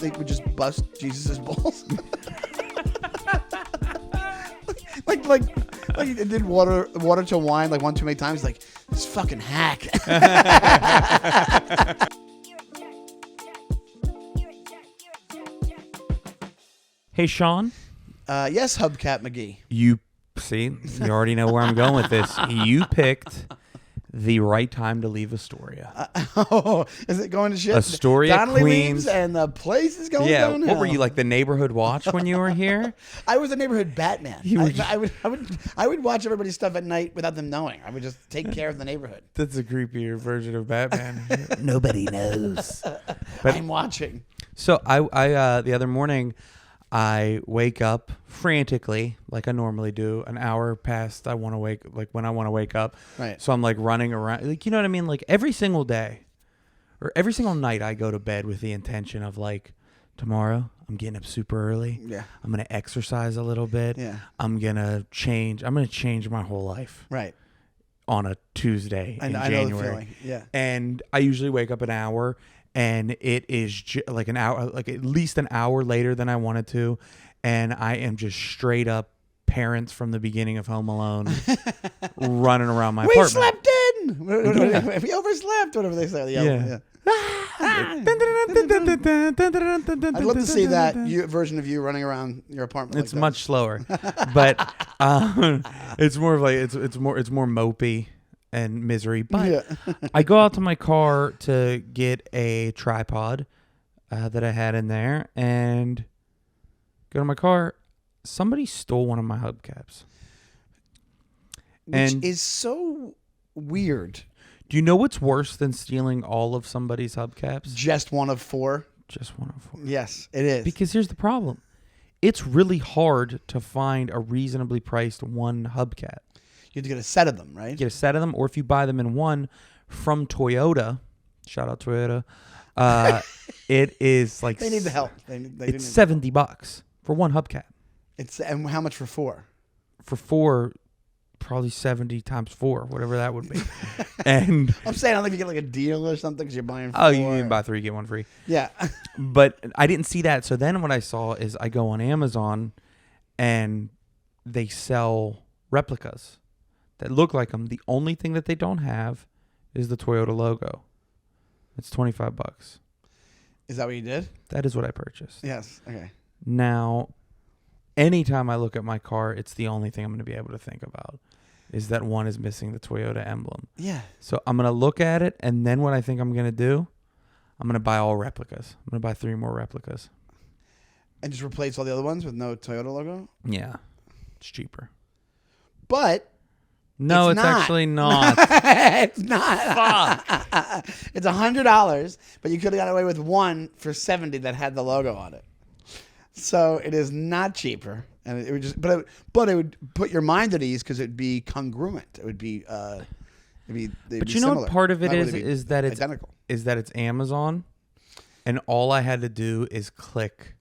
they would just bust Jesus's balls. like it did water to wine like one too many times. Like, this fucking hack. Hey, Sean. Yes, Hubcap McGee. You already know where I'm going with this. You picked the right time to leave Astoria. Is it going to shit? Astoria, Donnelly Queens, leaves and the place is going downhill. What were you, like the neighborhood watch when you were here? I was a neighborhood Batman. I would watch everybody's stuff at night without them knowing. I would just take care of the neighborhood. That's a creepier version of Batman. Nobody knows. But I'm watching. So I the other morning, I wake up frantically, like I normally do, an hour past when I want to wake up. Right. So I'm like running around, like, you know what I mean? Like every single day or every single night I go to bed with the intention of like, tomorrow I'm getting up super early. Yeah. I'm going to exercise a little bit. Yeah. I'm going to change my whole life. Right. On a Tuesday in I January. know the feeling. Yeah. And I usually wake up an hour. And it is like an hour, like at least an hour later than I wanted to. And I am just straight up parents from the beginning of Home Alone running around my apartment. We slept in. We overslept, whatever they say. Yeah. I'd love to see that version of you running around your apartment. It's much slower, but it's more of like it's more mopey and misery. But I go out to my car to get a tripod that I had in there and go to my car. Somebody stole one of my hubcaps. Which is so weird. Do you know what's worse than stealing all of somebody's hubcaps? Just one of four? Just one of four. Yes, it is. Because here's the problem. It's really hard to find a reasonably priced one hubcap. You have to get a set of them, right? Get a set of them, or if you buy them in one from Toyota, shout out Toyota, it is like... They need the help. It's $70 for one hubcap. And how much for four? For four, probably 70 times 4, whatever that would be. And I'm saying, I don't think you get like a deal or something because you're buying 4. Oh, you can buy 3, get 1 free. Yeah. But I didn't see that. So then what I saw is I go on Amazon and they sell replicas that look like them. The only thing that they don't have is the Toyota logo. It's $25. Is that what you did? That is what I purchased. Yes. Okay. Now, anytime I look at my car, it's the only thing I'm going to be able to think about is that one is missing the Toyota emblem. Yeah. So I'm going to look at it, and then what I think I'm going to do, I'm going to buy all replicas. I'm going to buy 3 more replicas. And just replace all the other ones with no Toyota logo? Yeah. It's cheaper. But... No, it's actually not. It's not. Fuck. It's $100, but you could have got away with one for $70 that had the logo on it. So it is not cheaper, and it would just, but it would put your mind at ease because it'd be congruent. It would be, But you know similar. what part of it Not is? really Is that it's identical. Is that it's Amazon, and all I had to do is click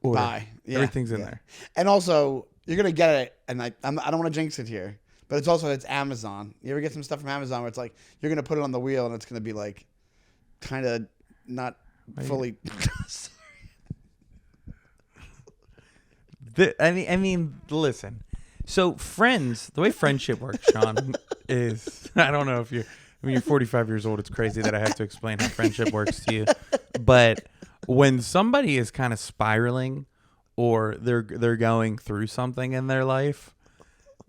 order. Buy. Yeah, Everything's in there. And also, you're gonna get it, and I don't want to jinx it here, but it's Amazon. You ever get some stuff from Amazon where it's like you're gonna put it on the wheel and it's gonna be like, kind of not fully. I mean, listen. So the way friendship works, Sean, is I don't know if you're 45 years old. It's crazy that I have to explain how friendship works to you. But when somebody is kind of spiraling or they're going through something in their life,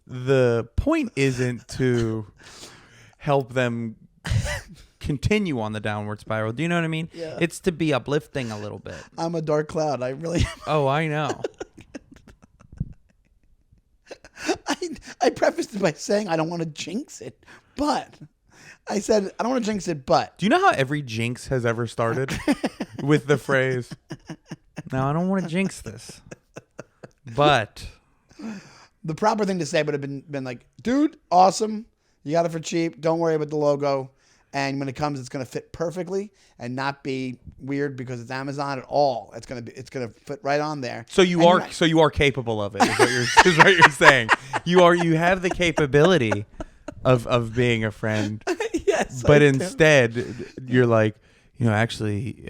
the point isn't to help them continue on the downward spiral. Do you know what I mean? Yeah. It's to be uplifting a little bit. I'm a dark cloud. I really. Oh, I know. I prefaced it by saying I don't want to jinx it, but I said I don't want to jinx it, but. Do you know how every jinx has ever started? With the phrase, "No, I don't want to jinx this," but the proper thing to say would have been like, "Dude, awesome! You got it for cheap. Don't worry about the logo, and when it comes, it's going to fit perfectly and not be weird because it's Amazon at all. It's going to fit right on there." So you are capable of it. Is what you're saying. You have the capability of being a friend. Yes, but instead, you're like, actually,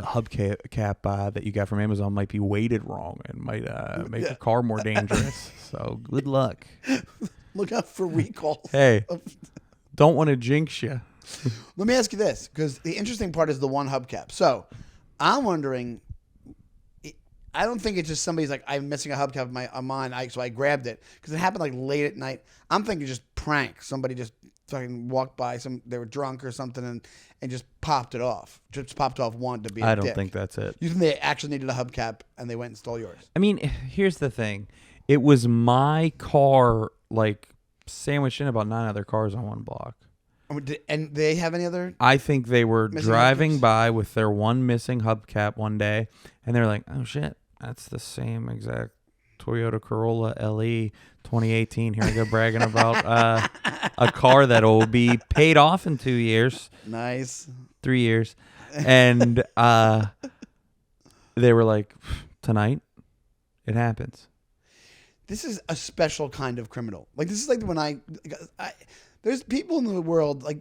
hubcap that you got from Amazon might be weighted wrong and might make the car more dangerous. So good luck. Look out for recalls. Hey, don't want to jinx you. Let me ask you this, because the interesting part is the one hubcap. So I'm wondering, I don't think it's just somebody's like, I'm missing a hubcap on mine, so I grabbed it. Because it happened like late at night. I'm thinking just prank. Somebody just fucking walked by, they were drunk or something, and just popped it off. Just popped off one to be a I don't dick. think that's it. You think they actually needed a hubcap and they went and stole yours? I mean, here's the thing. It was my car, like, sandwiched in about 9 other cars on one block. And they have any other? I think they were missing driving hubcaps? by with their one missing hubcap one day, and they're like, oh, shit, that's the same exact Toyota Corolla LE 2018. Here I go bragging about a car that will be paid off in 2 years. Nice. 3 years. And they were like, tonight, it happens. This is a special kind of criminal. Like, this is like when I there's people in the world, like,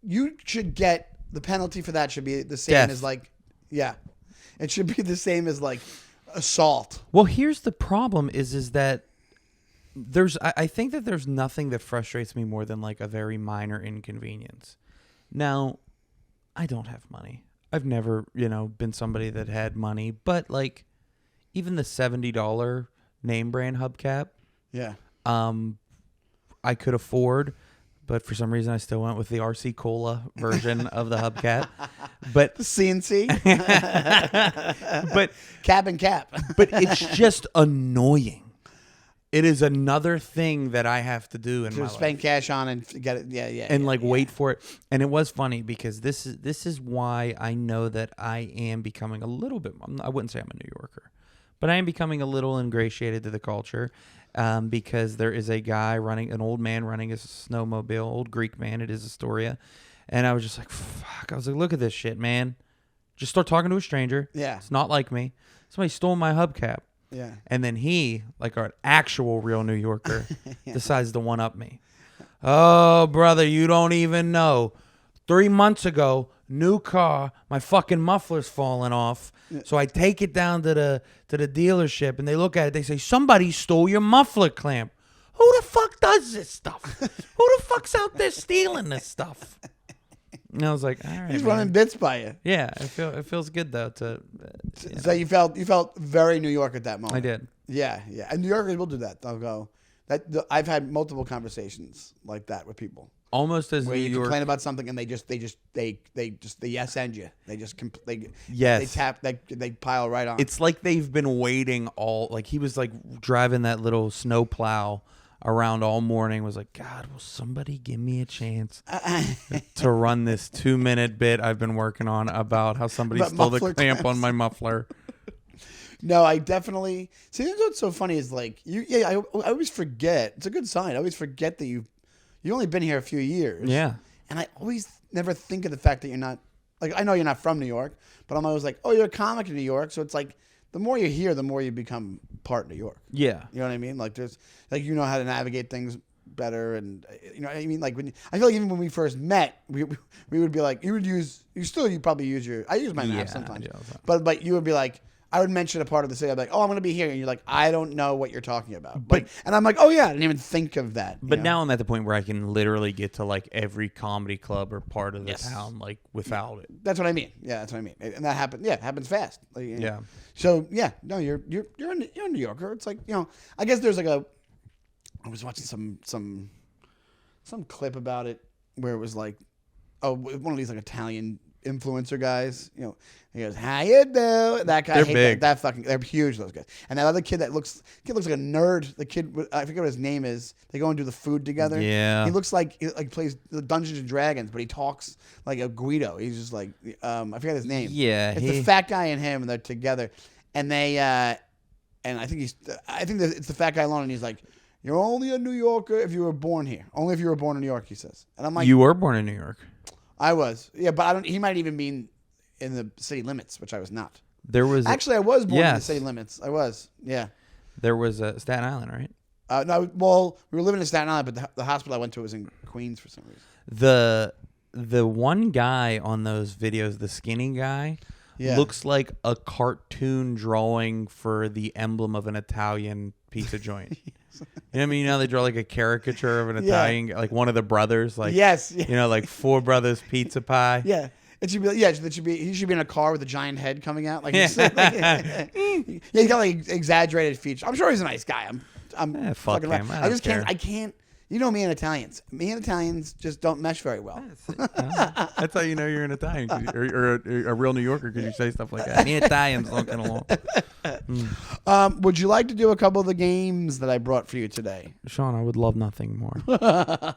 you should get, the penalty for that should be the same Death. as, like, yeah. It should be the same as, like, assault. Well, here's the problem is that I think that there's nothing that frustrates me more than, like, a very minor inconvenience. Now, I don't have money. I've never, been somebody that had money, but, like, even the $70 name brand hubcap, Yeah. I could afford, but for some reason I still went with the RC Cola version of the hubcap. But The CNC. but Cap and cap. but it's just annoying. It is another thing that I have to do in my To life. spend cash on and get it. Yeah, yeah. And yeah, like yeah. wait for it. And it was funny because this is why I know that I am becoming a little bit, I wouldn't say I'm a New Yorker, but I am becoming a little ingratiated to the culture. Because there is a guy an old man running a snowmobile, old Greek man. It is Astoria. And I was just like, fuck. I was like, look at this shit, man. Just start talking to a stranger. Yeah. It's not like me. Somebody stole my hubcap. Yeah. And then he, like an actual real New Yorker, decides to one-up me. Oh, brother, you don't even know. 3 months ago, new car, my fucking muffler's falling off. So I take it down to the dealership, and they look at it. They say, somebody stole your muffler clamp. Who the fuck does this stuff? Who the fuck's out there stealing this stuff? And I was like, all right, He's man. running bits by you. Yeah, it feels good though to. So you felt very New York at that moment. I did. Yeah, yeah. And New Yorkers will do that. They'll go. I've had multiple conversations like that with people Almost as where New you York. complain about something and they yes end you. They just Yes. they pile right on. It's like they've been waiting like he was like driving that little snow plow around all morning, was like, God, will somebody give me a chance to run this 2-minute bit I've been working on about how somebody About stole the muffler clamp on clamps. my muffler. No, I definitely see. That's what's so funny is like I always forget. It's a good sign. I always forget that you've only been here a few years. Yeah. And I always never think of the fact that you're not, like, I know you're not from New York, but I'm always like, oh, you're a comic in New York. So it's like, the more you're here, the more you become part of New York. Yeah. You know what I mean? Like, there's, like, you know how to navigate things better. And, you know what I mean? Like, I feel like even when we first met, we would be like, you probably use I use my map sometimes. I do all the time. But you would be like, I would mention a part of the city. I'd be like, oh, I'm going to be here. And you're like, I don't know what you're talking about. And I'm like, oh, yeah, I didn't even think of that. But you know? now I'm at the point where I can literally get to like every comedy club or part of the town like without it. That's what I mean. Yeah, that's what I mean. And that happens. Yeah, it happens fast. Like, you know. Yeah. So yeah, no, you're a New Yorker. It's like, you know, I guess there's like I was watching some clip about it where it was like, oh, one of these like Italian influencer guys, you know, he goes, how you do? That guy, They're hate big. that fucking, they're huge, those guys. And that other kid looks like a nerd. The kid, I forget what his name is. They go and do the food together. Yeah. He looks like he plays the Dungeons and Dragons, but he talks like a Guido. He's just like, I forget his name. Yeah, It's the fat guy and him, and they're together. And they, and I think it's the fat guy alone, and he's like, you're only a New Yorker if you were born here. Only if you were born in New York, he says. And I'm like, You were born in New York. I was. Yeah, but he might even mean in the city limits, which I was not. There was Actually, I was born in the Yes. city limits. I was. Yeah. There was Staten Island, right? No, well, we were living in Staten Island, but the hospital I went to was in Queens for some reason. The one guy on those videos, the skinny guy, Yeah. looks like a cartoon drawing for the emblem of an Italian pizza joint. You know what I mean? You know, they draw like a caricature of an Yeah. Italian, like one of the brothers, like, Yes. you know, like Four Brothers Pizza Pie. Yeah. It should be. Yeah. It should be. He should be in a car with a giant head coming out. Like. He's he's got like exaggerated features. I'm sure he's a nice guy. I'm fuck fucking. him. I don't just care. can't. I can't. You know me and Italians. Me and Italians just don't mesh very well. That's how you know you're an Italian, or a real New Yorker, because you say stuff like that. Me and Italians don't get along. Would you like to do a couple of the games that I brought for you today? Sean, I would love nothing more. All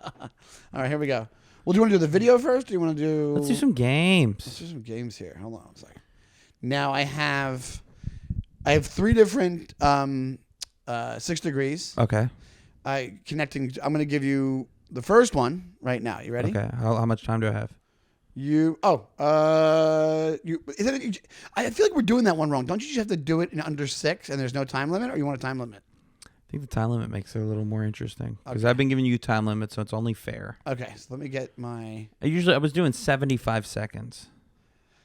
right, here we go. Well, do you want to do the video first, or do you want to do... Let's do some games. Let's do some games here. Hold on a second. Now, I have 3 different 6 degrees. Okay. I'm going to give you the first one right now. You ready? Okay. How much time do I have? I feel like we're doing that one wrong. Don't you just have to do it in under 6 and there's no time limit, or you want a time limit? I think the time limit makes it a little more interesting, because I've been giving you time limits, so it's only fair. Okay, so let me get my... I was doing 75 seconds.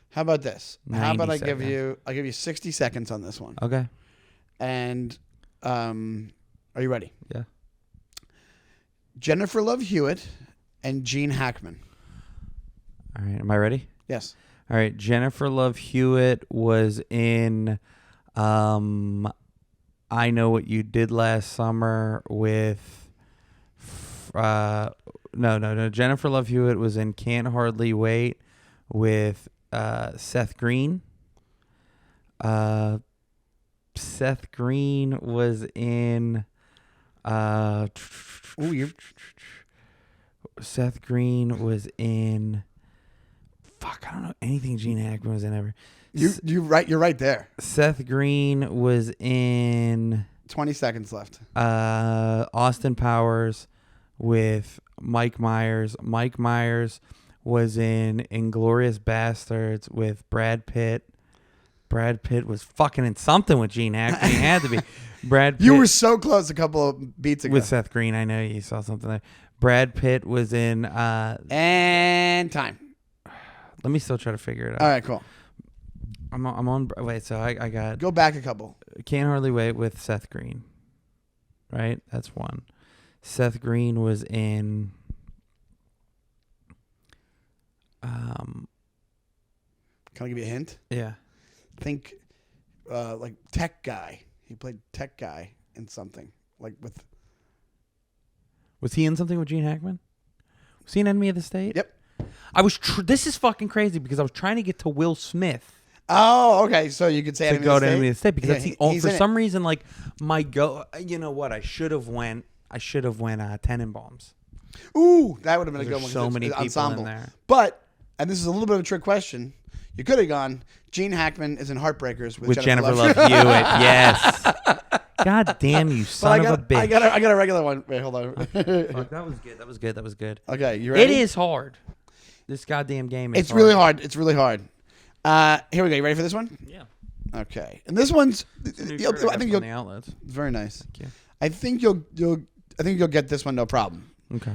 How about this? How about 90 I'll give you 60 seconds on this one. Okay. And are you ready? Yeah. Jennifer Love Hewitt and Gene Hackman. All right. Am I ready? Yes. All right. Jennifer Love Hewitt was in I Know What You Did Last Summer with no. Jennifer Love Hewitt was in Can't Hardly Wait with Seth Green. Seth Green was in Seth Green was in I don't know anything Gene Hackman was in ever. You're right there. Seth Green was in 20 seconds left. Austin Powers with Mike Myers. Mike Myers was in Inglourious Bastards with Brad Pitt. Brad Pitt was fucking in something with Gene Hackman. He had to be. Brad Pitt You were so close a couple of beats ago. with Seth Green. I know you saw something there. Brad Pitt was in. And time. Let me still try to figure it out. All right, cool. I'm on. Wait, so I got Go back a couple. Can't Hardly Wait with Seth Green. Right, that's one. Seth Green was in. Can I give you a hint? Yeah. Think like tech guy. He played tech guy in something. Like with... Was he in something with Gene Hackman? Was he an Enemy of the State? Yep. I was. This is fucking crazy, because I was trying to get to Will Smith Oh, okay. So you could say to go to Enemy of the State, because Yeah, that's the he's for in it. some reason, like, my go. You know what? I should have went Tenenbaums. Ooh, that would have been a There's good one. 'cause so it's many people ensemble. in there. But, and this is a little bit of a trick question, you could have gone, Gene Hackman is in Heartbreakers with Jennifer Love. Love Hewitt. Yes. God damn you, son of a bitch. I got a regular one. Wait, hold on. Fuck, that was good. That was good. Okay, you ready? It is hard. This goddamn game is It's really hard. It's really hard. Here we go. You ready for this one? Yeah. Okay. And this one's, I think you'll, the outlets. very nice. Thank you. I think you'll get this one no problem. Okay.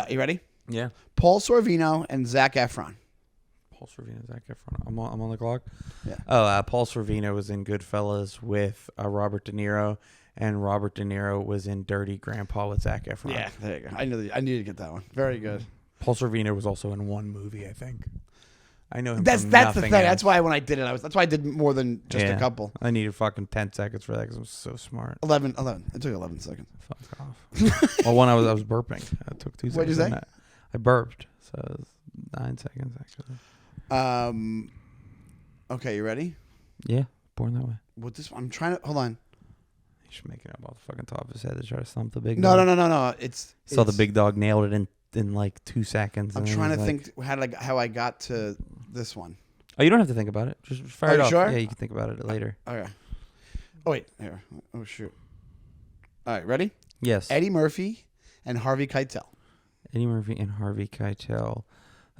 You ready? Yeah. Paul Sorvino and Zac Efron. Paul Sorvino, Zac Efron. I'm on the clock. Yeah. Oh, Paul Sorvino was in Goodfellas with Robert De Niro, and Robert De Niro was in Dirty Grandpa with Zac Efron. Yeah, there you go. I needed to get that one. Very good. Paul Sorvino was also in one movie, I think. I know him. That's from the nothing thing. else. That's why when I did it, that's why I did more than just Yeah. a couple. I needed fucking 10 seconds for that, because I'm so smart. 11. It took 11 seconds. Fuck off. Well, one I was burping. It took 2 seconds. What'd you say? I burped, so it was 9 seconds actually. Okay, you ready? Yeah, born that way. What this? I'm trying to hold on. He should make it up off the fucking top of his head to try to stump the big No, dog. no. It's Saw the big dog nailed it in like 2 seconds. I'm and then trying was to like, think how I got to this one. Oh, you don't have to think about it. Just fire Are it you off. sure? Yeah, you can think about it later. Okay. Oh wait, here. Oh shoot. All right, ready? Yes. Eddie Murphy and Harvey Keitel. Eddie Murphy and Harvey Keitel.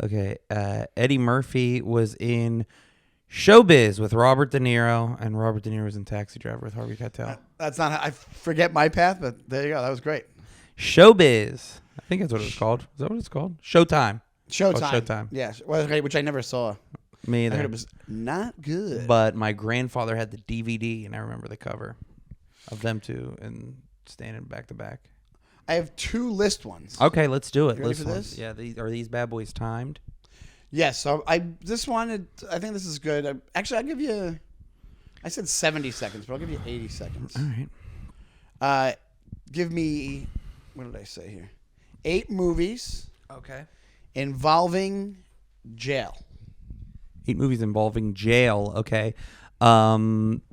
Okay. Eddie Murphy was in Showbiz with Robert De Niro, and Robert De Niro was in Taxi Driver with Harvey Keitel. That's not. I forget my path, but there you go. That was great. Showbiz. I think that's what it was called. Is that what it's called? Showtime. Showtime. Showtime. Yeah, well, okay, which I never saw. Me I either. heard it was not good. But my grandfather had the DVD, and I remember the cover of them two and standing back to back. I have 2 list ones. Okay, let's do it. You ready for this? Yeah, are these bad boys timed? Yes. So I think this is good. Actually, I'll give you. I said 70 seconds, but I'll give you 80 seconds. All right. Give me. What did I say here? 8 movies Okay. involving jail. 8 movies involving jail. Okay.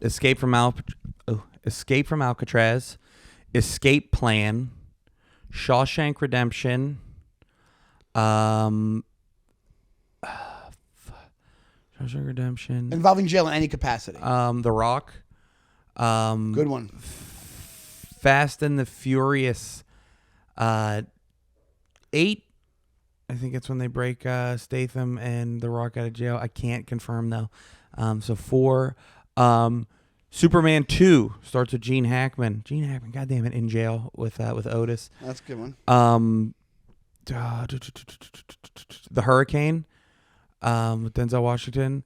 Escape from Alcatraz, Escape Plan, Shawshank Redemption, Shawshank Redemption, Involving jail in any capacity. The Rock, Good one. Fast and the Furious, 8. I think it's when they break Statham and The Rock out of jail. I can't confirm though. So 4. Superman 2 starts with Gene Hackman. Gene Hackman, goddamn it, in jail with Otis. That's a good one. The Hurricane, with Denzel Washington.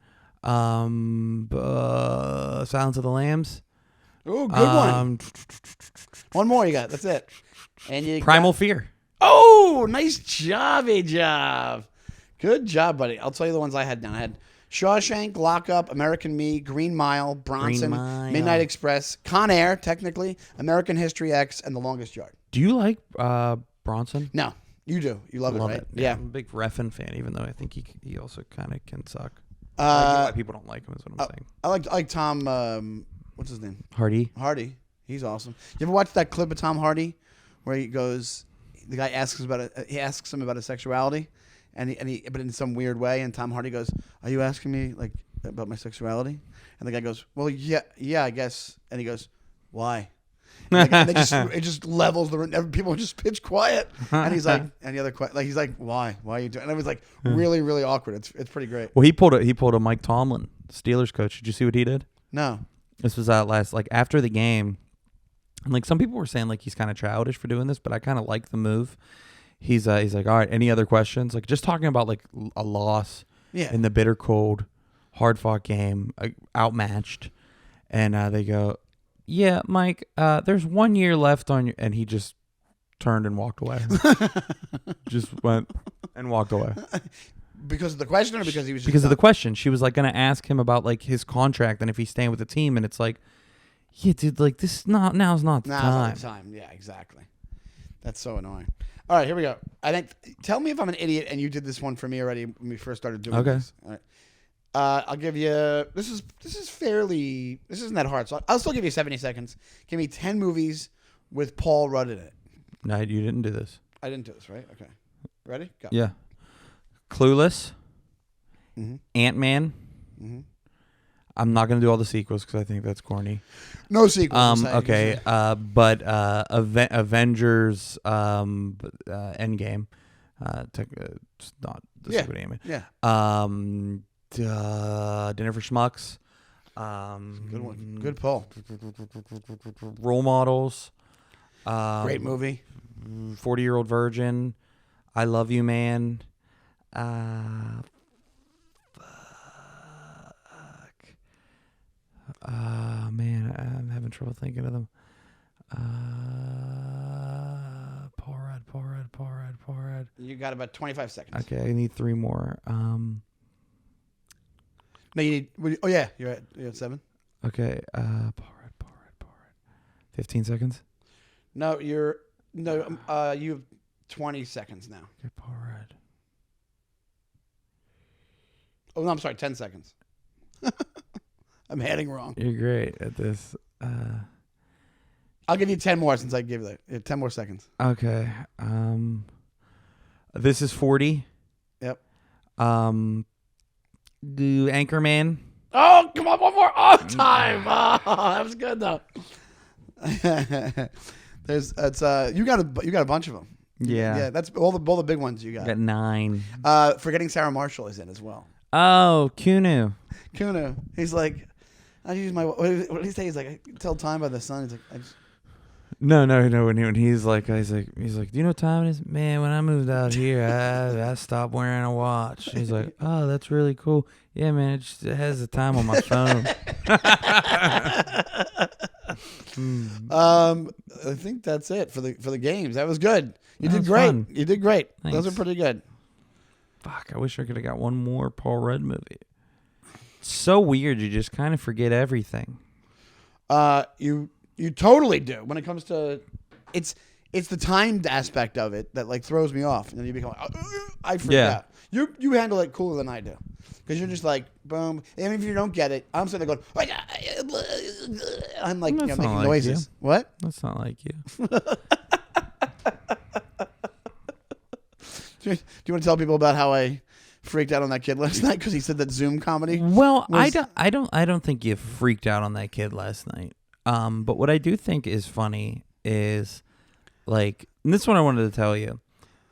Silence of the Lambs. Oh, good one. One more you got. That's it. And you Primal Fear. Oh, nice job, job. Good job, buddy. I'll tell you the ones I had down. I had Shawshank, Lockup, American Me, Green Mile, Bronson, Green Mile. Midnight Express, Con Air, technically, American History X, and The Longest Yard. Do you like Bronson? No, you do. You love it, right? Yeah. I'm a big Refn fan, even though I think he also kind of can suck. I get why people don't like him is what I'm saying. I like Tom. What's his name? Hardy. He's awesome. You ever watch that clip of Tom Hardy where he goes? The guy asks him about his sexuality, but in some weird way, and Tom Hardy goes, "Are you asking me like about my sexuality?" And the guy goes, "Well, yeah, I guess." And he goes, "Why?" And it just levels the room. People just pitch quiet, and he's like, "Any other question?" Like he's like, "Why? Why are you doing?" And it was like really, really awkward. It's pretty great. Well, he pulled a Mike Tomlin, Steelers coach. Did you see what he did? No. This was after the game. And like some people were saying like he's kind of childish for doing this, but I kind of like the move. He's like, all right, any other questions? Like just talking about like a loss in the bitter cold, hard fought game, outmatched, and they go, yeah, Mike, there's 1 year left on you, and he just turned and walked away. Just went and walked away. Because of the question, or because he was just because of the question. She was like going to ask him about like his contract and if he's staying with the team, and it's like, yeah, dude, like now's not the time. Now's not the time. Yeah, exactly. That's so annoying. All right, here we go. Tell me if I'm an idiot and you did this one for me already when we first started doing this. All right. I'll give you. This isn't that hard. So I'll still give you 70 seconds. Give me 10 movies with Paul Rudd in it. No, you didn't do this. I didn't do this, right? Okay. Ready? Go. Yeah. Clueless. Mm-hmm. Ant-Man. Mm-hmm. I'm not gonna do all the sequels because I think that's corny. No sequels. Okay. But Avengers. Endgame. It's not the Squid Game. Yeah. Dinner for Schmucks. Good one. Good pull. Role Models. Great movie. 40-Year-Old Virgin. I Love You, Man. Man, I'm having trouble thinking of them. Paul Rudd. You got about 25 seconds. Okay, I need 3 more. No, you need. Oh yeah, you're at 7. Okay, Paul Rudd. 15 seconds. No, you have 20 seconds now. Okay, Paul Rudd. Oh no, I'm sorry, 10 seconds. I'm heading wrong. You're great at this. I'll give you 10 more since I gave you that. 10 more seconds. Okay. This is 40. Yep. Do Anchorman. Oh, come on, one more. Oh, time. Oh, that was good though. You got a bunch of them. Yeah. Yeah, that's all the big ones you got. I got 9. Forgetting Sarah Marshall is in as well. Oh, Kunu. He's like, I use my. What did he say? He's like, I tell time by the sun. He's like, No. When he's like, do you know what time it is? Man, when I moved out here, I stopped wearing a watch. He's like, oh, that's really cool. Yeah, man, it has the time on my phone. I think that's it for the games. That was good. You did great. Fun. You did great. Thanks. Those are pretty good. Fuck, I wish I could have got one more Paul Rudd movie. It's so weird. You just kind of forget everything. You totally do. When it comes to it's the timed aspect of it that like throws me off, and then you become like, I freak out. You handle it cooler than I do, because you're just like boom. Even if you don't get it, I'm sitting there going, I'm like making like noises. You. What? That's not like you. Do you want to tell people about how I freaked out on that kid last night because he said that Zoom comedy? Well, I don't think you freaked out on that kid last night. But what I do think is funny is like, and this one I wanted to tell you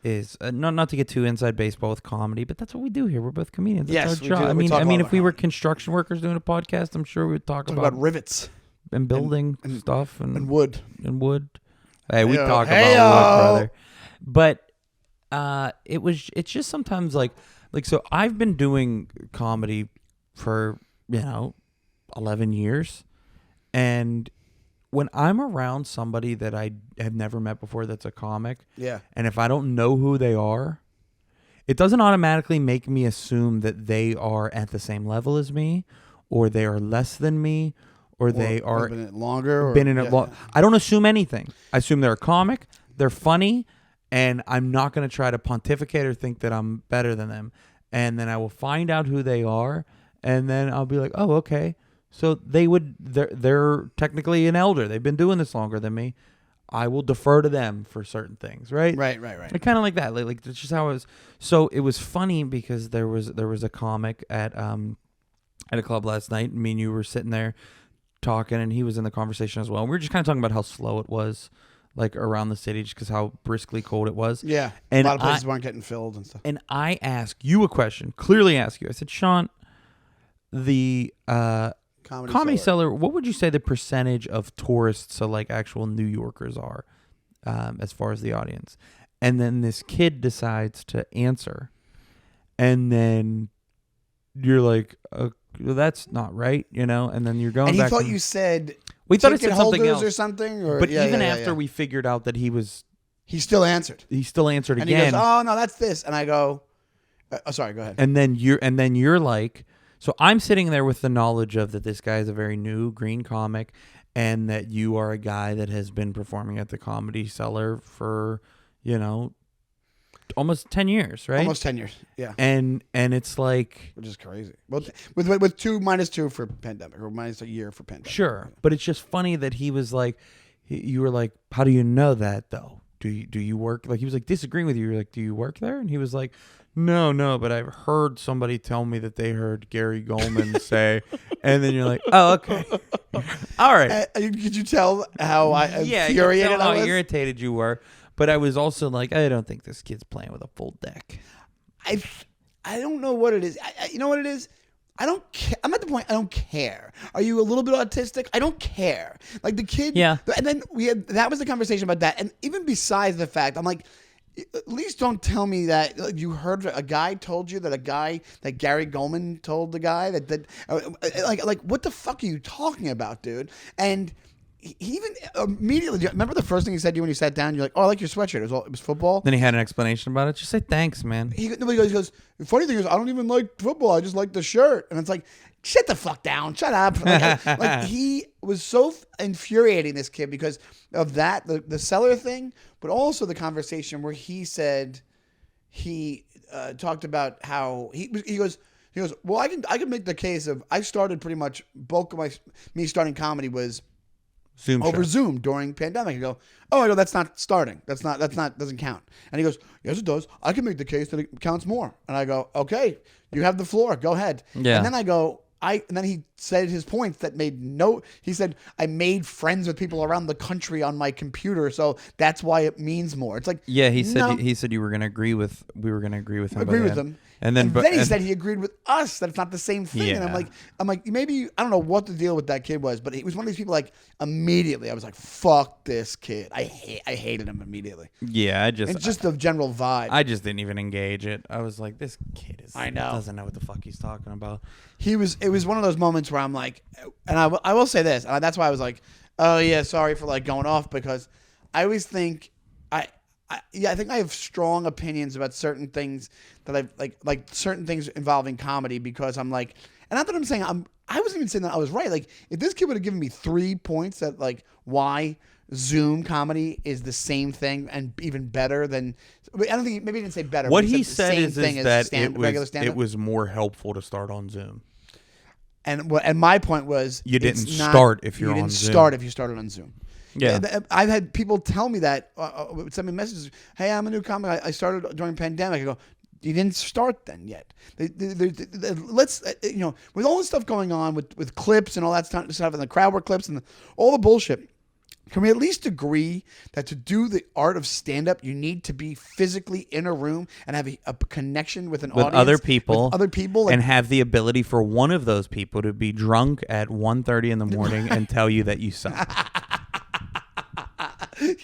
is not to get too inside baseball with comedy, but that's what we do here. We're both comedians. That's yes, our job. we do. I mean, if we were construction workers doing a podcast, I'm sure we would talk about rivets and building stuff and wood. Hey, we talk about wood, brother. But it's just sometimes like so I've been doing comedy for 11 years, and when I'm around somebody that I have never met before that's a comic, and if I don't know who they are, it doesn't automatically make me assume that they are at the same level as me, or they are less than me, or they are been in it longer. Been in it long. I don't assume anything. I assume they're a comic, they're funny, and I'm not going to try to pontificate or think that I'm better than them. And then I will find out who they are, and then I'll be like, oh, okay. So they're technically an elder. They've been doing this longer than me. I will defer to them for certain things, right? Right. Kind of like that. Like that's just how it was. So it was funny because there was a comic at a club last night. Me and you were sitting there talking, and he was in the conversation as well. And we were just kind of talking about how slow it was, like around the city, just because how briskly cold it was. Yeah, and a lot of places weren't getting filled and stuff. And I asked you a question. Clearly, asked you. I said, Sean, the Comedy Cellar, what would you say the percentage of tourists, so like actual New Yorkers, are as far as the audience? And then this kid decides to answer, and then you're like, well, that's not right, And then you're going and back. And he thought you said we thought it said something else or something. Or, but even after we figured out that he still answered. He still answered and again. He goes, oh no, that's this. And I go, sorry, go ahead. And then you're like. So I'm sitting there with the knowledge of that this guy is a very new green comic, and that you are a guy that has been performing at the Comedy Cellar for, almost 10 years, right? Almost 10 years, yeah. And it's like, which is crazy. Well, with -2 for pandemic, or minus a year for pandemic. Sure, but it's just funny that he was like, you were like, how do you know that though? Do you work? Like he was like disagreeing with you. You're like, do you work there? And he was like, no, but I've heard somebody tell me that they heard Gary Goldman say, and then you're like, oh, okay, all right. Could you tell how infuriated how I was? irritated you were? But I was also like, I don't think this kid's playing with a full deck. I don't know what it is. You know what it is? I don't care. I'm at the point I don't care. Are you a little bit autistic? I don't care. Like the kid. Yeah. And then that was the conversation about that. And even besides the fact, I'm like, at least don't tell me that you heard a guy told you that Gary Goldman told the guy that like what the fuck are you talking about, dude? And he even immediately, remember the first thing he said to you when you sat down? You're like, oh, I like your sweatshirt. It was football. Then he had an explanation about it. Just say thanks, man. He goes, the funny thing is, I don't even like football. I just like the shirt. And it's like, shut the fuck down. Shut up. Like he was so infuriating, this kid, because of that, the seller thing, but also the conversation where he said, he talked about how he goes, well, I can make the case of, I started pretty much, bulk of me starting comedy was Zoom over Zoom during pandemic. I go, that's not starting. That's not doesn't count. And he goes, yes, it does. I can make the case that it counts more. And I go, okay, you have the floor. Go ahead. Yeah. And then I go, and then he said his points that he said, I made friends with people around the country on my computer, so that's why it means more. It's like, yeah, he said you were going to agree with, we were going to agree with him. Agree with him. And then he said he agreed with us that it's not the same thing. And I'm like, maybe I don't know what the deal with that kid was, but he was one of these people. Like immediately, I was like, "Fuck this kid." I hated him immediately. Yeah, it's just the general vibe. I just didn't even engage it. I was like, this kid doesn't know what the fuck he's talking about. It was one of those moments where I'm like, and I will say this, and that's why I was like, oh yeah, sorry for like going off, because I always think I think I have strong opinions about certain things that I've like certain things involving comedy, because I'm like, and not that I'm saying I wasn't even saying that I was right. Like if this kid would have given me 3 points that like why Zoom comedy is the same thing and even better than, I don't think maybe he didn't say better. What but he said is that it was more helpful to start on Zoom. And my point was you didn't start if you're on Zoom. You didn't start if you started on Zoom. Yeah, I've had people tell me that, send me messages. Hey, I'm a new comic. I started during pandemic. I go, you didn't start then yet. Let's with all this stuff going on with clips and all that stuff and the crowd work clips and all the bullshit. Can we at least agree that to do the art of stand-up, you need to be physically in a room and have a connection with an audience, other people, like, and have the ability for one of those people to be drunk at 1:30 in the morning and tell you that you suck.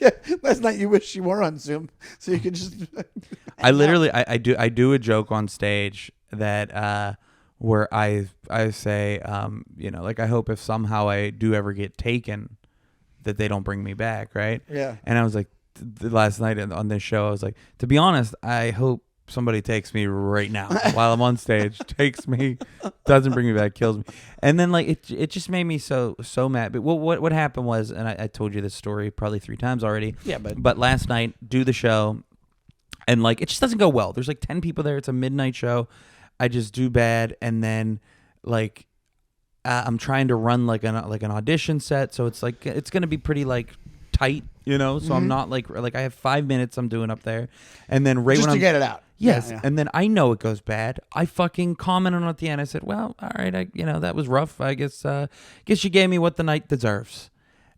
Yeah, last night you wish you were on Zoom so you could just. I literally, I do a joke on stage that where I say, like I hope if somehow I do ever get taken, that they don't bring me back, right? Yeah. And I was like, last night on this show, I was like, to be honest, I hope somebody takes me right now while I'm on stage, takes me, doesn't bring me back, kills me. And then like it just made me so mad. But what happened was, and I told you this story probably 3 times already. Yeah, but last night, do the show, and like it just doesn't go well. There's like 10 people there. It's a midnight show. I just do bad, and then like I'm trying to run like an audition set, so it's like it's gonna be pretty like tight, So I'm not like I have 5 minutes I'm doing up there, and then right just when to get it out. Yes, yeah. And then I know it goes bad. I fucking commented on it at the end. I said, "Well, all right, that was rough. I guess you gave me what the night deserves."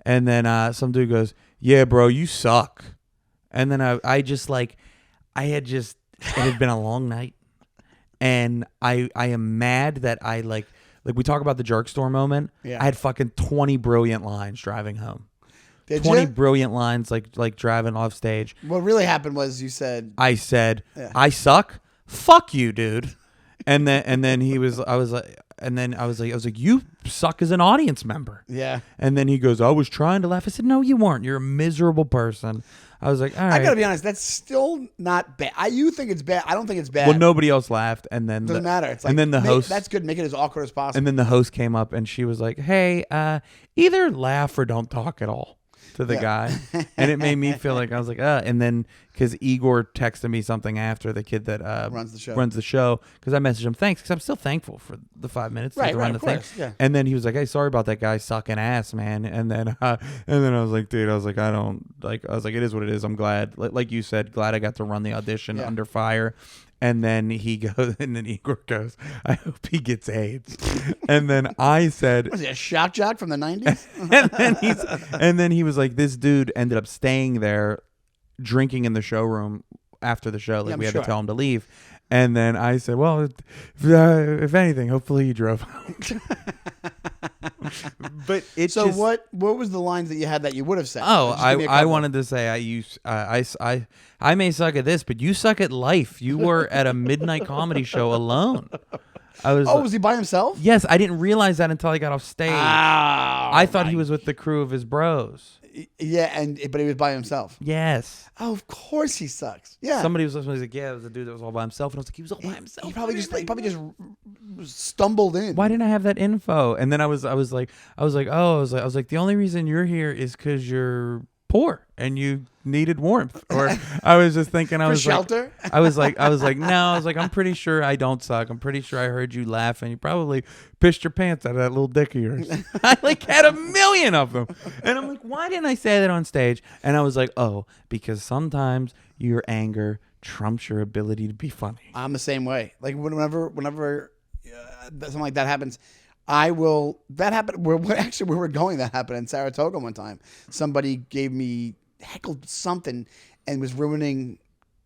And then some dude goes, "Yeah, bro, you suck." And then I just like it had been a long night, and I am mad that I like we talk about the jerk store moment. Yeah. I had fucking 20 brilliant lines driving home. Did 20 you? brilliant lines like driving off stage. What really happened was you said, I said, yeah. I suck. Fuck you, dude. And then I was like, you suck as an audience member. Yeah. And then he goes, I was trying to laugh. I said, no, you weren't. You're a miserable person. I was like, all right. I gotta be honest, that's still not bad. You think it's bad. I don't think it's bad. Well, nobody else laughed, and then doesn't matter. It's like, and then the host. That's good. Make it as awkward as possible. And then the host came up, and she was like, hey, either laugh or don't talk at all to the guy. And it made me feel like I was like, and then because Igor texted me something after, the kid that runs the show, because I messaged him thanks, because I'm still thankful for the 5 minutes to run the thing. Yeah. And then he was like, hey, sorry about that guy sucking ass, man. And then I was like, dude, it is what it is. I'm glad, like you said, glad I got to run the audition under fire. And then Igor goes, I hope he gets AIDS. And then I said, was he a shock jock from the 90s? and then he was like, this dude ended up staying there, drinking in the showroom after the show. Like we had to tell him to leave. And then I said, well, if anything, hopefully he drove out. But it's so what was the lines that you had that you would have said? Oh, I wanted to say I may suck at this, but you suck at life. You were at a midnight comedy show alone. Was he by himself? Yes, I didn't realize that until I got off stage. I thought he was with the crew of his bros. Yeah, but he was by himself. Yes. Oh, of course he sucks. Yeah. Somebody was like, yeah, it was a dude that was all by himself, and I was like, he was all by himself. He probably just stumbled in. Why didn't I have that info? And then I was like, the only reason you're here is because you're poor and you needed warmth. Or I was just thinking, shelter. I was like, I'm pretty sure I don't suck. I'm pretty sure I heard you laugh and you probably pissed your pants out of that little dick of yours. I had a million of them. And I'm like, why didn't I say that on stage? And I was like, oh, because sometimes your anger trumps your ability to be funny. I'm the same way. Like whenever something like that happens, I will. That happened. We were going. That happened in Saratoga one time. Somebody gave me heckled something and was ruining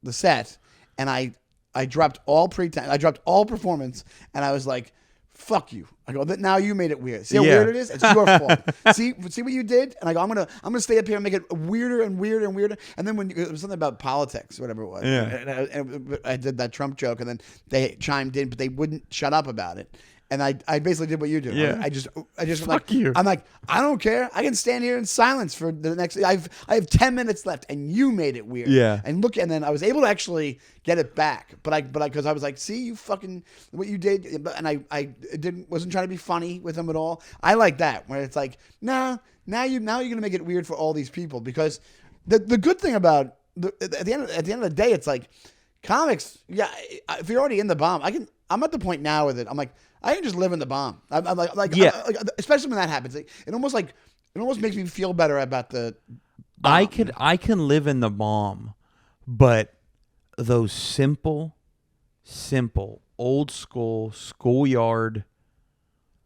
the set, and I I dropped all pretense. I dropped all performance, and I was like, "Fuck you." I go, "Now you made it weird. See how weird it is? It's your fault. See what you did." And I go, "I'm gonna stay up here and make it weirder and weirder and weirder." And then when it was something about politics, whatever it was, and I did that Trump joke, and then they chimed in, but they wouldn't shut up about it. And I basically did what you do. Yeah. I just Fuck like, you. I'm like, I don't care. I can stand here in silence for the next. I have 10 minutes left, and you made it weird. Yeah. And look, and then I was able to actually get it back, because I was like, see, you fucking what you did, and I wasn't trying to be funny with them at all. I like that where it's like, now you're gonna make it weird for all these people, because the good thing about at the end of the day, it's like comics. Yeah, if you're already in the bomb, I'm at the point now with it. I'm like, I can just live in the bomb. I'm like, yeah. Especially when that happens. It almost makes me feel better about the bomb. I can live in the bomb, but those simple, old school, schoolyard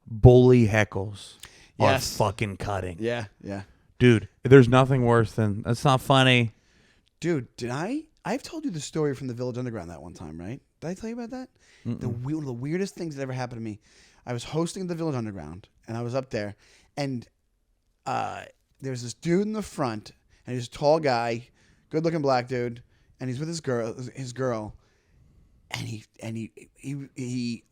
bully heckles are fucking cutting. Yeah. Dude, there's nothing worse than, that's not funny. Dude, I've told you the story from the Village Underground that one time, right? Did I tell you about that? One of the weirdest things that ever happened to me. I was hosting the Village Underground, and I was up there, and there's this dude in the front, and he's a tall guy, good-looking black dude, and he's with his girl, and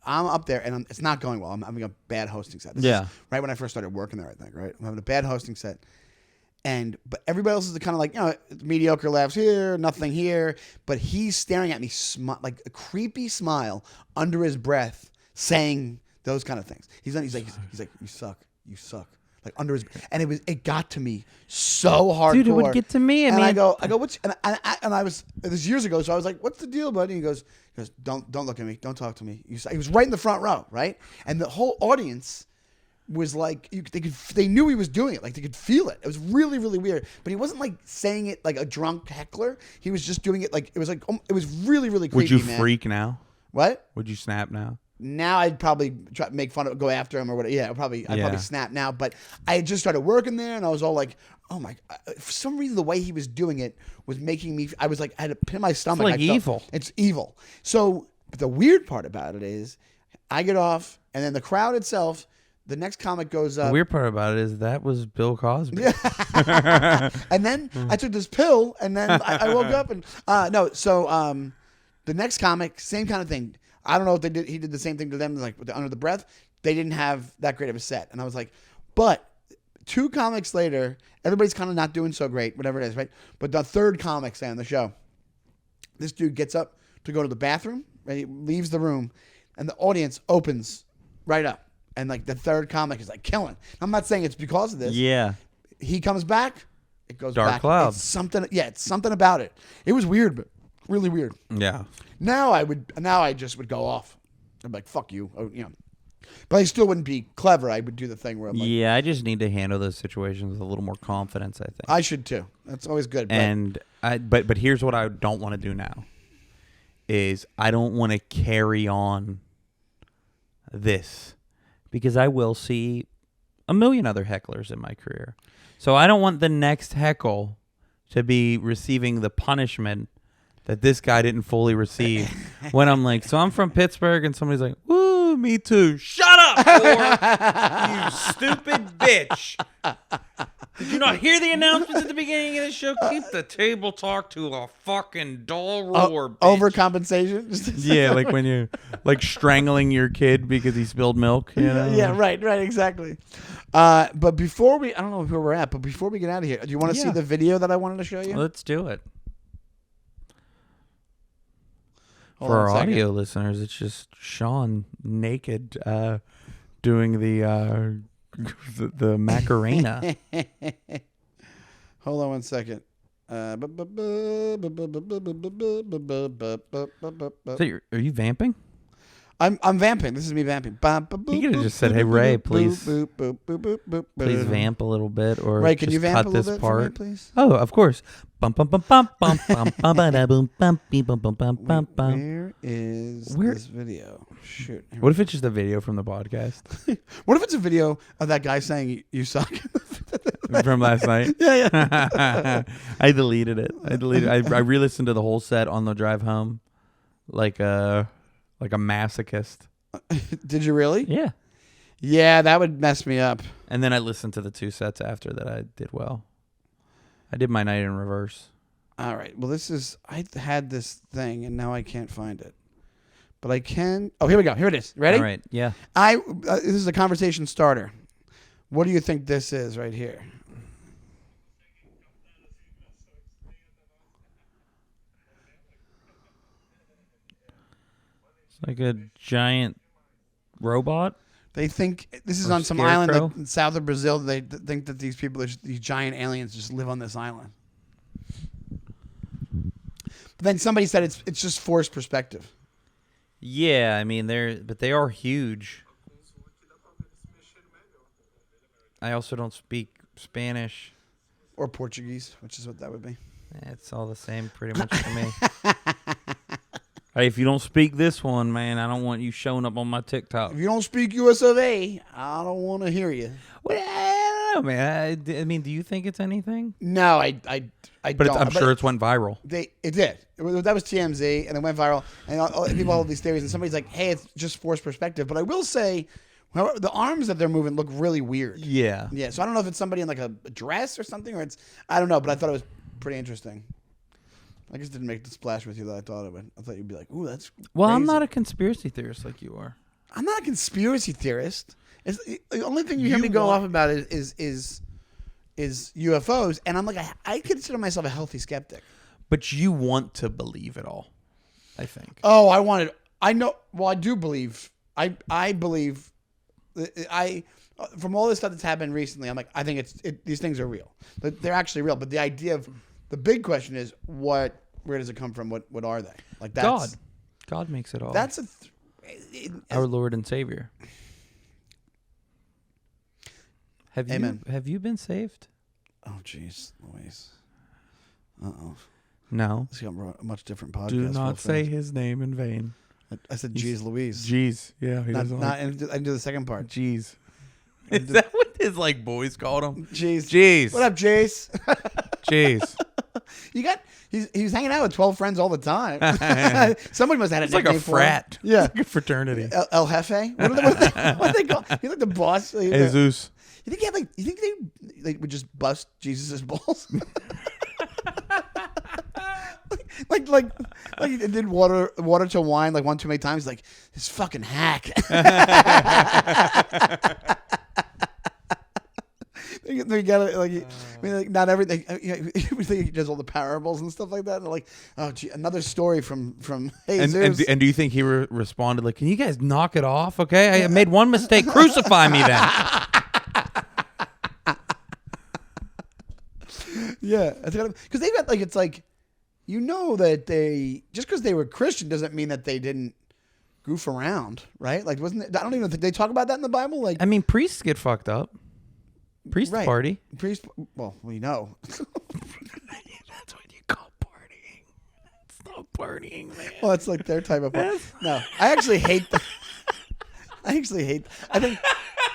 I'm up there, and it's not going well. I'm having a bad hosting set. This is right when I first started working there, I think. Right, I'm having a bad hosting set. But everybody else is kind of like, mediocre laughs here, nothing here. But he's staring at me, like a creepy smile under his breath, saying those kind of things. He's like, you suck, like under his. And it got to me so hardcore. Dude, it would get to me. I go, what's? And I was, this was years ago, so I was like, what's the deal, buddy? And he goes, don't look at me, don't talk to me. He was right in the front row, right, and the whole audience was like, they knew he was doing it, like they could feel it. It was really, really weird. But he wasn't like saying it like a drunk heckler. He was just doing it like it was really, really creepy. Would you freak now? What? Would you snap now? Now I'd probably try to make fun of, go after him or whatever. Yeah, I'd probably snap now. But I had just started working there, and I was all like, oh my! For some reason, the way he was doing it was making me. I was like, I had to pin my stomach. It's like evil. It's evil. So, but the weird part about it is, I get off, and then the crowd itself. The next comic goes up. The weird part about it is that was Bill Cosby. And then I took this pill, and then I woke up and the next comic, same kind of thing. I don't know if they did. He did the same thing to them, like under the breath. They didn't have that great of a set, and I was like, but 2 comics later, everybody's kind of not doing so great, whatever it is, right? But the third comic, say on the show, this dude gets up to go to the bathroom, right? He leaves the room, and the audience opens right up. And like the third comic is like killing. I'm not saying it's because of this. Yeah. He comes back. It goes Dark back. cloud. It's something. Yeah, it's something about it. It was weird, but really weird. Yeah. Now I just would go off. I'm like, fuck you. But I still wouldn't be clever. I would do the thing where I'm like, yeah, I just need to handle those situations with a little more confidence, I think. I should too. That's always good. But here's what I don't want to do now. Is I don't want to carry on this. Because I will see a million other hecklers in my career. So I don't want the next heckle to be receiving the punishment that this guy didn't fully receive. When I'm like, so I'm from Pittsburgh, and somebody's like, woo, me too. Shut up, whore, you stupid bitch. Did you not hear the announcements at the beginning of the show? Keep the table talk to a fucking dull roar, bitch. Overcompensation? Yeah, like when you're like strangling your kid because he spilled milk. You know? Yeah, right, exactly. But before I don't know where we're at, but before we get out of here, do you want to see the video that I wanted to show you? Let's do it. Hold For on our a second. audio listeners, it's just Sean naked doing the Macarena. Hold on one second. So are you vamping? I'm vamping. This is me vamping. You could have just said, "Hey Ray, please vamp a little bit," or Ray, can just you vamp cut a little this bit part. for me, please? Oh, of course. Bum bum bum bum bum bum bum bum boom bum bum bum bum bum bum. Where is this video? Shoot. What if it's just a video from the podcast What if it's a video of that guy saying you suck? from last night? Yeah. I deleted it. I re-listened to the whole set on the drive home. like a masochist. Did you really? Yeah. Yeah, that would mess me up. And then I listened to the 2 sets after that. I did well. I did my night in reverse. All right. Well, I had this thing, and now I can't find it. But I can. Oh, here we go. Here it is. Ready? All right. Yeah. This is a conversation starter. What do you think this is right here? It's like a giant robot. They think this is Or on some scarecrow? island like, south of Brazil. They think that these people, these giant aliens, just live on this island. But then somebody said it's just forced perspective. Yeah, I mean they are huge. I also don't speak Spanish. Or Portuguese, which is what that would be. It's all the same pretty much to me. Hey, if you don't speak this one, man, I don't want you showing up on my TikTok. If you don't speak US of A, I don't want to hear you. Well, I don't know, man. I mean, do you think it's anything? No, I But don't. I'm sure it's went viral. It did. That was TMZ, and it went viral. And people have these theories, and somebody's like, "Hey, it's just forced perspective." But I will say, the arms that they're moving look really weird. Yeah. Yeah. So I don't know if it's somebody in like a dress or something, or I don't know. But I thought it was pretty interesting. I guess it didn't make the splash with you that I thought it would. I thought you'd be like, "Ooh, that's." Well, I'm crazy." not a conspiracy theorist like you are. I'm not a conspiracy theorist. The only thing you hear You me go want- off about is UFOs, and I'm like, I consider myself a healthy skeptic. But you want to believe it all, I think. Oh, I know. Well, I do believe. I believe. From all this stuff that's happened recently, I'm like, I think these things are real. They're actually real. But the idea of the big question is where does it come from? What are they? Like that's God makes it all. That's our Lord and Savior. Amen. Have you been saved? Oh, jeez, Louise. Uh-oh. No. This got a much different podcast. Do real not fast. say his name in vain. I said, "Jeez, Louise." Jeez. Yeah, he doesn't Not. like I didn't do the second part. Jeez. Is that what his boys called him? Jeez. Jeez. What up, Jace? Jeez. He was hanging out with 12 friends all the time. Somebody must have had It's a like a nickname for him. frat. Yeah. It's like a fraternity. El Jefe? What are they call? He's like the boss. Jesus. You think they would just bust Jesus' balls? like it did water to wine like one too many times. Like this fucking hack. They got it. Like not everything. He does all the parables and stuff like that. And they're like, oh, gee, another story from Jesus. And do you think he responded like, "Can you guys knock it off? Okay, I made one mistake. Crucify me then." Yeah, because they got it's like, that they just because they were Christian doesn't mean that they didn't goof around, right? Like, wasn't it? I don't even think they talk about that in the Bible. Like, I mean, priests get fucked up. Priest right. party. Priest. Well, we know. That's what you call partying. It's not partying, man. Well, it's like their type of party. No, I actually hate. I think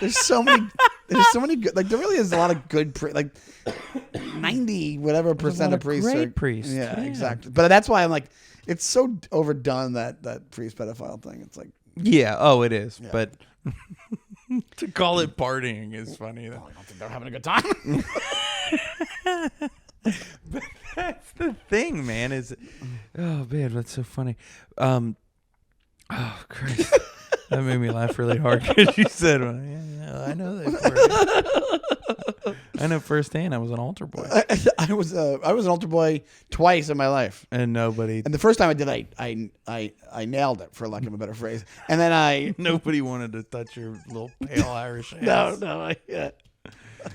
there's so many good. Like, there really is a lot of good. 90 whatever percent of priests great are priests. Yeah, Yeah. exactly. But that's why I'm like, it's so overdone that priest pedophile thing. It's like, Yeah. Oh, it is. Yeah. But to call it partying is funny. I don't think they're having a good time. But that's the thing, man. Oh man, that's so funny. Oh Christ, that made me laugh really hard because you said, well, "Yeah, I know that." I know firsthand. I was an altar boy, I was an altar boy twice in my life, and nobody and the first time I did, I nailed it, for lack of a better phrase. And then nobody wanted to touch your little pale Irish hands. yeah.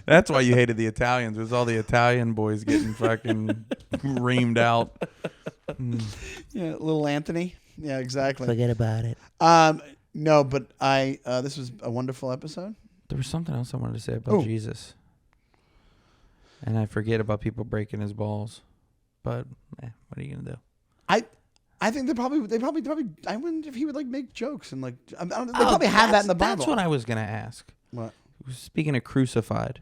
That's why you hated the Italians. It was all the Italian boys getting fucking reamed out. Yeah, little Anthony. Yeah, exactly. Forget about it. No, but this was a wonderful episode. There was something else I wanted to say about Jesus. And I forget about people breaking his balls. But what are you gonna do? I think they probably. I wonder if he would make jokes and they probably have that in the Bible. That's what I was gonna ask. What? Speaking of crucified,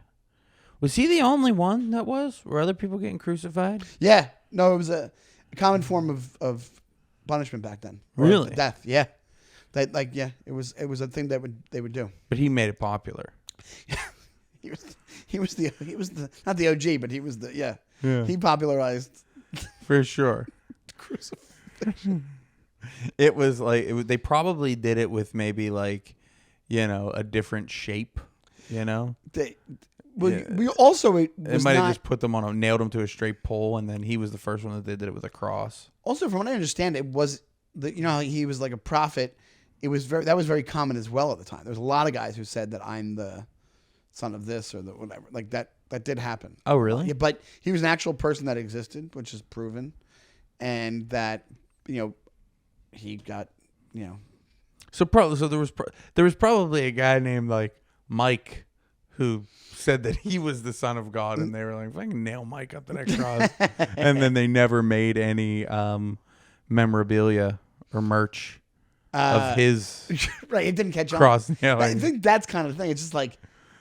was he the only one that was? Were other people getting crucified? Yeah. No, it was a common form of punishment back then. Or Really? death. Yeah. It was a thing that they would do. But he made it popular. He was the not the OG, but he was the Yeah. He popularized For sure. crucifixion. It was like they probably did it with maybe like, a different shape, Yeah. We also It might have just put them nailed them to a straight pole, and then he was the first one that did it with a cross. Also, from what I understand, it was how he was like a prophet. That was very common as well at the time. There was a lot of guys who said that I'm the son of this or the whatever. Like that did happen. Oh, really? Yeah, but he was an actual person that existed, which is proven, and that he got So there was probably a guy named like Mike who said that he was the son of God, and they were like, "If I can nail Mike up to that cross," and then they never made any memorabilia or merch of his right. It didn't catch cross on. nailing. I think that's kind of the thing. It's just like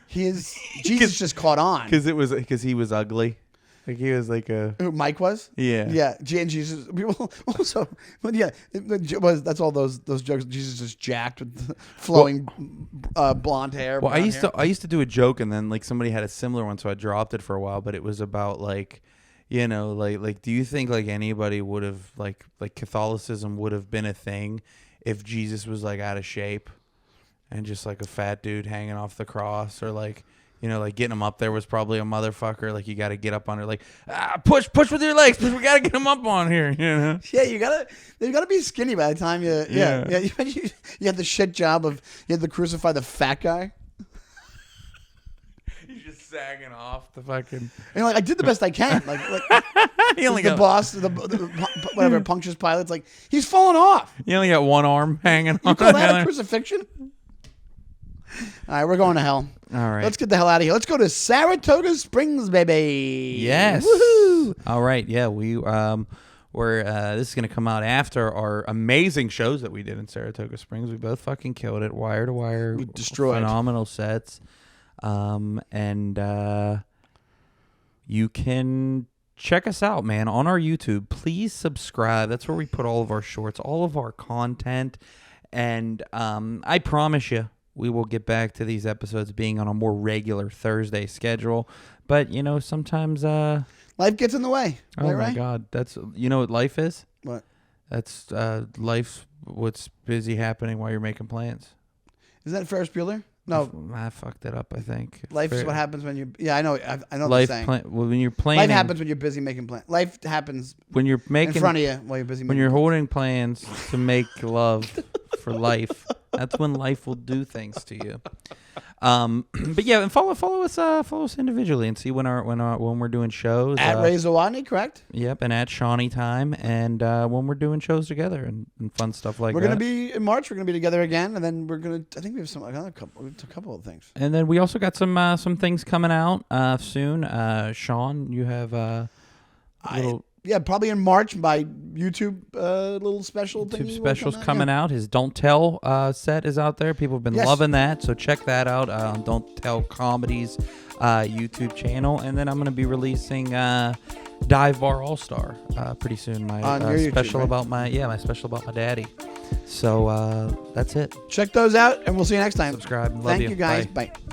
Jesus just caught on because he was ugly. Like he was like a who Mike was. Yeah. And Jesus. People also, but yeah, that's all those jokes. Jesus is jacked with flowing blonde hair. Well, I used to do a joke, and then like somebody had a similar one, so I dropped it for a while. But it was about like, like do you think like anybody would have like Catholicism would have been a thing if Jesus was like out of shape and just like a fat dude hanging off the cross, or like. Like getting him up there was probably a motherfucker. Like you got to get up on it, like push with your legs. We got to get him up on here. Yeah, you gotta be skinny by the time you. Yeah. You had the shit job of you had to crucify the fat guy. He's just sagging off the fucking. And like I did the best I can. Like he only the got boss, whatever punctures pilot's like he's falling off. You only got one arm hanging. You call that a crucifixion? All right, we're going to hell. All right. Let's get the hell out of here. Let's go to Saratoga Springs, baby. Yes. Woohoo! All right. Yeah, we're this is going to come out after our amazing shows that we did in Saratoga Springs. We both fucking killed it. Wire to wire. We destroyed. Phenomenal sets. And you can check us out, man, on our YouTube. Please subscribe. That's where we put all of our shorts, all of our content. And I promise you, we will get back to these episodes being on a more regular Thursday schedule. But, sometimes... life gets in the way. Oh, my right? God. That's... You know what life is? What? That's life's what's busy happening while you're making plans. Is that Ferris Bueller? No. I fucked it up, I think. Life is what happens when you... Yeah, I know. I know life what you're saying. when you're planning... Life happens when you're busy making plans. Life happens when you're making... in front of you while you're busy making When you're plans. holding plans to make love for life, that's when life will do things to you. But yeah, and follow us individually and see when we're doing shows. At Ray Zawodni, correct? Yep, and at Shawnee Time, and when we're doing shows together and fun stuff like that. We're gonna be in March. We're gonna be together again, and then we're gonna. I think we have a couple of things. And then we also got some things coming out soon. Sean, you have little. Yeah, probably in March, my YouTube little special thing. YouTube specials coming out. His Don't Tell set is out there. People have been loving that, so check that out on Don't Tell Comedy's YouTube channel. And then I'm going to be releasing Dive Bar All Star pretty soon. My special YouTube, about my special about my daddy. So that's it. Check those out, and we'll see you next time. Subscribe. Love Thank you. you guys. Bye. Bye.